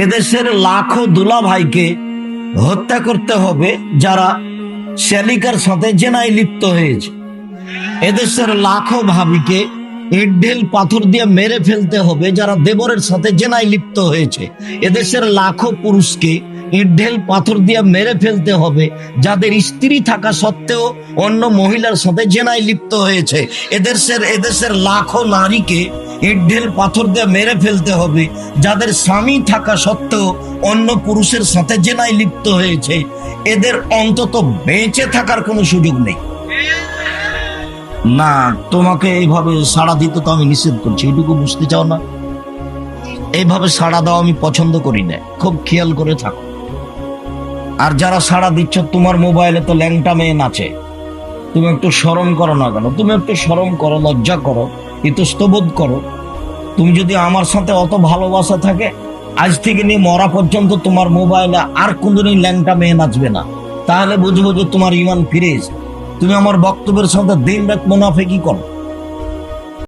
এদেশের লাখো দুলা ভাইকে হত্যা করতে হবে যারা শ্যালিকার সাথে জেনায় লিপ্ত হয়েছে। এদেশের লাখো ভাবিকে ইট ঢিল পাথর দিয়ে মেরে ফেলতে হবে যারা দেবরের সাথে জেনায় লিপ্ত হয়েছে। এদেশের লাখো পুরুষকে ইট ঢিল পাথর দিয়ে মেরে ফেলতে হবে যাদের স্ত্রী থাকা সত্ত্বেও অন্য মহিলার সাথে জেনায় লিপ্ত হয়েছে। এদেশের লাখো নারীকে ইট ঢিল পাথর দিয়ে মেরে ফেলতে হবে যাদের স্বামী থাকা সত্ত্বেও অন্য পুরুষের সাথে জেনায় লিপ্ত হয়েছে। এদের অন্তত বেঁচে থাকার কোনো সুযোগ নেই। না, তোমাকে এইভাবে সাড়া দিতে তো আমি নিষেধ করছি, এটুকু বুঝতে চাও না? এইভাবে সাড়া দাও আমি পছন্দ করি না, খুব খেয়াল করে থাকো। আর যারা সাড়া দিচ্ছ তোমার মোবাইলে তো ল্যাংটা মেয়ে নাচে, তুমি একটু শরম করো না কেন? তুমি একটু শরম করো, লজ্জা করো, ইতস্তবোধ করো। তুমি যদি আমার সাথে অত ভালোবাসা থাকে, আজ থেকে নিয়ে মরা পর্যন্ত তোমার মোবাইলে আর কোনদিনই ল্যাংটা মেয়ে নাচবে না, তাহলে বুঝবো যে তোমার ঈমান ফিরে এসেছে। তুমি আমার বক্তব্যের সাথে দিন রাত মুনাফিকি করো।